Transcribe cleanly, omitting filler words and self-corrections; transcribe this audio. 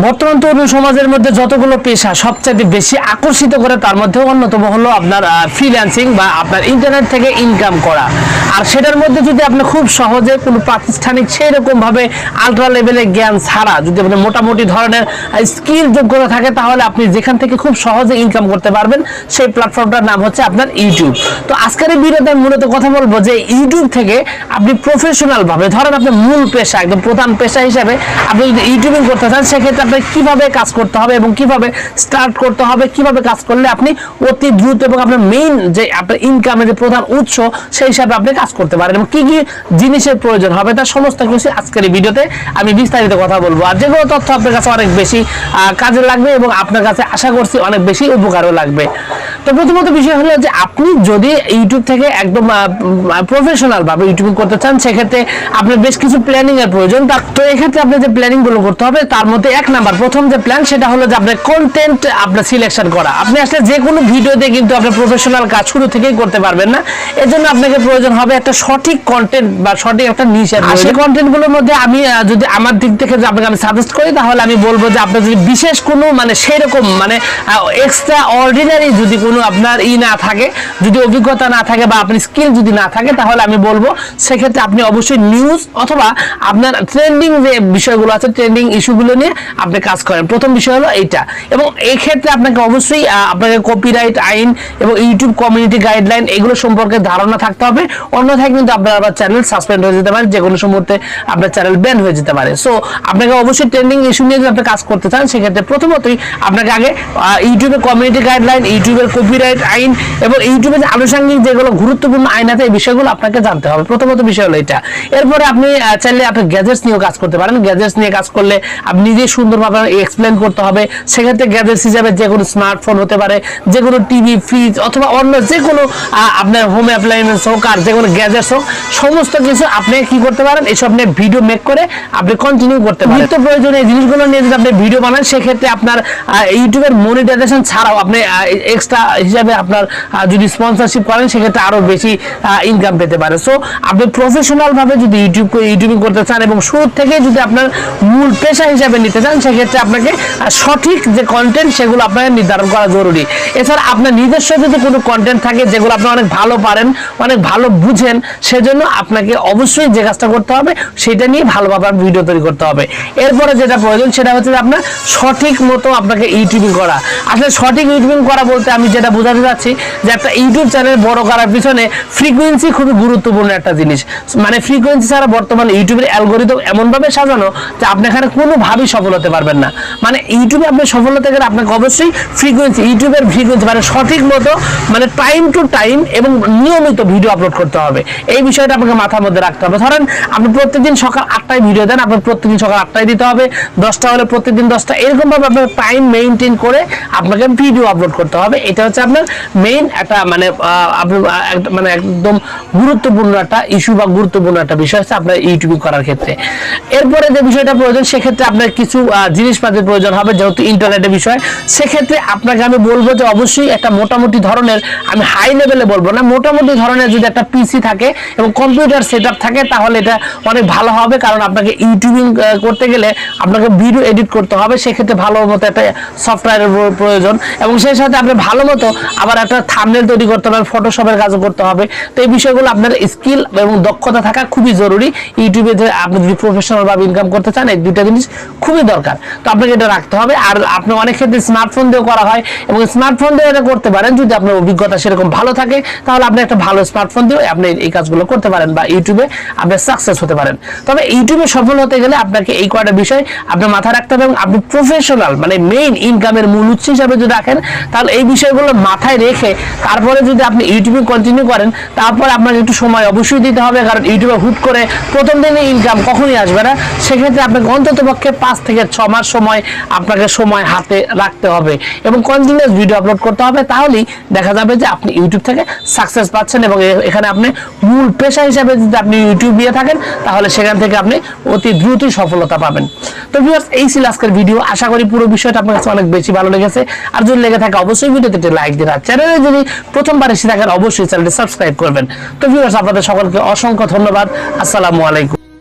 বর্তমান তরুণ সমাজের মধ্যে যতগুলো পেশা সবচেয়ে বেশি আকর্ষিত করে তার মধ্যে অন্যতম হলো আপনার ফ্রিল্যান্সিং বা আপনার ইন্টারনেট থেকে ইনকাম করা। আর সেটার মধ্যে যদি আপনি খুব সহজে কোনো প্রাতিষ্ঠানিক সেই রকম ভাবে আলট্রা লেভেলের জ্ঞান ছাড়া যদি আপনি মোটামুটি ধরনের স্কিল যোগ্যতা থাকে তাহলে আপনি যেখান থেকে খুব সহজে ইনকাম করতে পারবেন সেই প্ল্যাটফর্মটার নাম হচ্ছে আপনার ইউটিউব। তো আজকের এই ভিডিওতে আমি মূলত কথা বলবো যে ইউটিউব থেকে আপনি প্রফেশনাল ভাবে ধরেন আপনার মূল পেশা একদম প্রধান পেশা হিসেবে আপনি যদি ইউটিউবিং করতে চান সেক্ষেত্রে আপনার কিভাবে কাজ করতে হবে এবং কিভাবে স্টার্ট করতে হবে, কিভাবে কাজ করলে আপনি অতি দ্রুত এবং আপনার মেইন যে আপনার ইনকামের যে প্রধান উৎস সেই হিসাবে আপনি কাজ করতে পারেন এবং কি কি জিনিসের প্রয়োজন হবে তার সমস্ত কিছু আজকের এই ভিডিওতে আমি বিস্তারিত কথা বলবো। আর যেগুলো তথ্য আপনার কাছে অনেক বেশি কাজে লাগবে এবং আপনার কাছে আশা করছি অনেক বেশি উপকারও লাগবে। তো প্রথমত বিষয় হলো যে আপনি যদি ইউটিউব থেকে একদম প্রফেশনাল ভাবে ইউটিউবিং করতে চান সেক্ষেত্রে আপনার বেশ কিছু প্ল্যানিং এর প্রয়োজন। তো এক্ষেত্রে আপনি যে প্ল্যানিং গুলো করতে হবে তার মধ্যে এক নাম্বার প্রথম যে প্ল্যান সেটা হলো যে আপনার কন্টেন্ট আপনার সিলেকশন করা। আপনি আসলে যে কোনো ভিডিওতে কিন্তু আপনার প্রফেশনাল কাজ শুরু থেকেই করতে পারবেন না, এজন্য আপনাকে প্রয়োজন হবে একটা সঠিক কন্টেন্ট বা সঠিক একটা নিশের। আর সেই কন্টেন্ট গুলোর মধ্যে আমি যদি আমার দিক থেকে আপনাকে আমি সাজেস্ট করি তাহলে আমি বলবো যে আপনার যদি বিশেষ কোনো মানে সেরকম মানে এক্সট্রা অর্ডিনারি যদি কোনো আপনার না থাকে, যদি অভিজ্ঞতা না থাকে বা আপনি স্কিল যদি না থাকে তাহলে আমি বলবো সেক্ষেত্রে আপনি অবশ্যই নিউজ অথবা আপনার ট্রেন্ডিং যে বিষয়গুলো আছে ট্রেন্ডিং ইস্যুগুলো নিয়ে আপনি কাজ করেন। প্রথম বিষয় হলো এইটা এবং এই ক্ষেত্রে আপনাকে অবশ্যই আপনাকে কপিরাইট আইন এবং ইউটিউব কমিউনিটি গাইডলাইন এগুলো সম্পর্কে ধারণা থাকতে হবে, অন্যথায় কিন্তু আপনার আবার চ্যানেল সাসপেন্ড হয়ে যেতে পারে, যে কোনো মুহূর্তে আপনার চ্যানেল ব্যান হয়ে যেতে পারে। সো আপনাকে অবশ্যই ট্রেন্ডিং ইস্যু নিয়ে যদি আপনি কাজ করতে চান সেক্ষেত্রে প্রথমতই আপনাকে আগে ইউটিউবের কমিউনিটি গাইডলাইন, ইউটিউবের কপিরাইট আইন এবং ইউটিউবের যে আনুষঙ্গিক যেগুলো গুরুত্বপূর্ণ আইন আছে এই বিষয়গুলো আপনাকে জানতে হবে। প্রথমত বিষয় হলো এটা। এরপরে আপনি চাইলে আপনি গ্যাজেটস নিয়েও কাজ করতে পারেন। গ্যাজেটস নিয়ে কাজ করলে আপনি নিজে সুন্দরভাবে এক্সপ্লেন করতে হবে। সেক্ষেত্রে গ্যাজেটস হিসাবে যে কোনো স্মার্টফোন হতে পারে, যে কোনো টিভি, ফ্রিজ অথবা অন্য যে কোনো আপনার হোম অ্যাপ্লায়েন্স হোক আর যে কোনো গ্যাজেটস হোক সমস্ত কিছু আপনি কি করতে পারেন এইসব নিয়ে ভিডিও মেক করে আপনি কন্টিনিউ করতে পারেন। নিত্য প্রয়োজনীয় এই জিনিসগুলো নিয়ে যদি আপনি ভিডিও বানান সেক্ষেত্রে আপনার ইউটিউবের মনিটাইজেশন ছাড়াও আপনি এক্সট্রা হিসাবে আপনার যদি স্পন্সরশিপ করেন সেক্ষেত্রে আরো বেশি ইনকাম পেতে পারে। সো আপনি প্রফেশনাল ভাবে যদি ইউটিউবিং করতে চান এবং শুরু থেকে যদি আপনার মূল পেশা হিসাবে নিতে চান সেক্ষেত্রে আপনাকে সঠিক যে কন্টেন্ট সেগুলো আপনাকে নির্ধারণ করা জরুরি। এছাড়া আপনার নিজস্ব যদি কোনো কন্টেন্ট থাকে যেগুলো আপনি অনেক ভালো পারেন, অনেক ভালো বুঝেন, সেজন্য আপনাকে অবশ্যই যে কাজটা করতে হবে সেটা নিয়ে ভালোভাবে ভিডিও তৈরি করতে হবে। এরপরে যেটা প্রয়োজন সেটা হচ্ছে যে আপনার সঠিক মতো আপনাকে ইউটিউবিং করা। আসলে সঠিক ইউটিউবিং করা বলতে আমি যেটা বোঝাতে চাচ্ছি যে একটা ইউটিউব চ্যানেল বড় করার পিছনে ফ্রিকোয়েন্সি খুবই গুরুত্বপূর্ণ একটা জিনিস। মানে ফ্রিকোয়েন্সি ছাড়া বর্তমানে ইউটিউবের অ্যালগরিদম এমনভাবে সাজানো যে আপনি এখানে কোনোভাবেই সফল হতে পারবেন না। মানে ইউটিউবে আপনি সফল হতে গেলে আপনাকে অবশ্যই ইউটিউবের ফ্রিকোয়েন্সি মানে সঠিক মতো মানে টাইম টু টাইম এবং নিয়মিত ভিডিও আপলোড করতে হবে। এই বিষয়টা আপনাকে মাথার মধ্যে রাখতে হবে। ধরেন আপনি প্রত্যেকদিন সকাল 8টায় ভিডিও দেন, আপনার প্রত্যেকদিন সকাল 8টায় দিতে হবে, 10টা হলে প্রত্যেকদিন 10টা, এরকম ভাবে আপনার টাইম মেইনটেইন করে আপনাকে ভিডিও আপলোড করতে হবে। এটা হচ্ছে আপনার মেইন একটা মানে একদম গুরুত্বপূর্ণ একটা ইস্যু বা গুরুত্বপূর্ণ একটা বিষয় হচ্ছে আপনার ইউটিউবিং করার ক্ষেত্রে। এরপরে যে বিষয়টা প্রয়োজন সেক্ষেত্রে আপনার কিছু জিনিসপাতির প্রয়োজন হবে, যেহেতু ইন্টারনেটের বিষয়। সেক্ষেত্রে আপনাকে আমি বলবো যে অবশ্যই একটা মোটামুটি ধরনের, আমি হাই লেভেলে বলবো না, মোটামুটি ধরনের যদি একটা পিসি থাকে এবং কম্পিউটার সেটআপ থাকে তাহলে এটা অনেক ভালো হবে। কারণ আপনাকে ইউটিউবিং করতে গেলে আপনাকে ভিডিও এডিট করতে হবে, সেক্ষেত্রে ভালো মতো একটা সফটওয়্যারের প্রয়োজন এবং সেই সাথে আপনি ভালো মতো আবার একটা থাম্বনেল তৈরি করতে হবে, ফটোশপের কাজও করতে হবে। তো এই বিষয়গুলো আপনার স্কিল এবং দক্ষতা থাকা খুবই জরুরি। ইউটিউবে যে আপনি যদি প্রফেশনাল ভাবে ইনকাম করতে চান এই দুইটা জিনিস খুবই দরকার, তো আপনাকে এটা রাখতে হবে। আর আপনি অনেক ক্ষেত্রে স্মার্টফোন দিয়েও করা হয় এবং স্মার্টফোন দিয়ে এটা করতে পারেন যদি আপনার অভিজ্ঞতা সেরকম ভালো থাকে তাহলে আপনি একটা ভালো স্মার্টফোন দিয়ে আপনি এই কাজগুলো করতে পারেন বা ইউটিউবে আপনি সাকসেস হতে পারেন। তবে ইউটিউবে সফল হতে গেলে আপনাকে এই কয়টা বিষয় আপনার মাথায় রাখতে হবে এবং আপনি প্রফেশনাল মানে মেইন ইনকামের মূল উৎস হিসাবে যদি রাখেন তাহলে এই বিষয়গুলো মাথায় রেখে তারপরে যদি আপনি ইউটিউবে কন্টিনিউ করেন তারপরে আপনাকে একটু সময় অবশ্যই দিতে হবে, কারণ ইউটিউবে হুট করে প্রথম দিনে ইনকাম কখনোই আসবে না। সেক্ষেত্রে আপনাকে অন্তত পক্ষে 5 থেকে 6 মাস সময় আপনাকে সময় হাতে রাখতে হবে এবং কন্টিনিউয়াস ভিডিও আপলোড করতে হবে। তাহলেই দেখা যাবে যে আপনি ইউটিউব থেকে সাকসেস পাচ্ছেন এবং এখানে আপনি মূল পেশা হিসাবে যদি আপনি ইউটিউব নিয়ে থাকেন তাহলে সেখান থেকে আপনি অতি দ্রুতই সফলতা পাবেন। তো ভিউয়ার্স, এই ছিল আজকের ভিডিও। আশা করি পুরো বিষয়টা আপনার কাছে অনেক বেশি ভালো লেগেছে। আর যদি লেগে থাকে অবশ্যই ভিডিওতে একটা লাইক দিন, আর চ্যানেলে যদি প্রথমবার এসে থাকেন অবশ্যই চ্যানেলটি সাবস্ক্রাইব করবেন। তো ভিউয়ার্স, আপনাদের সকলকে অসংখ্য ধন্যবাদ। আসসালামু আলাইকুম।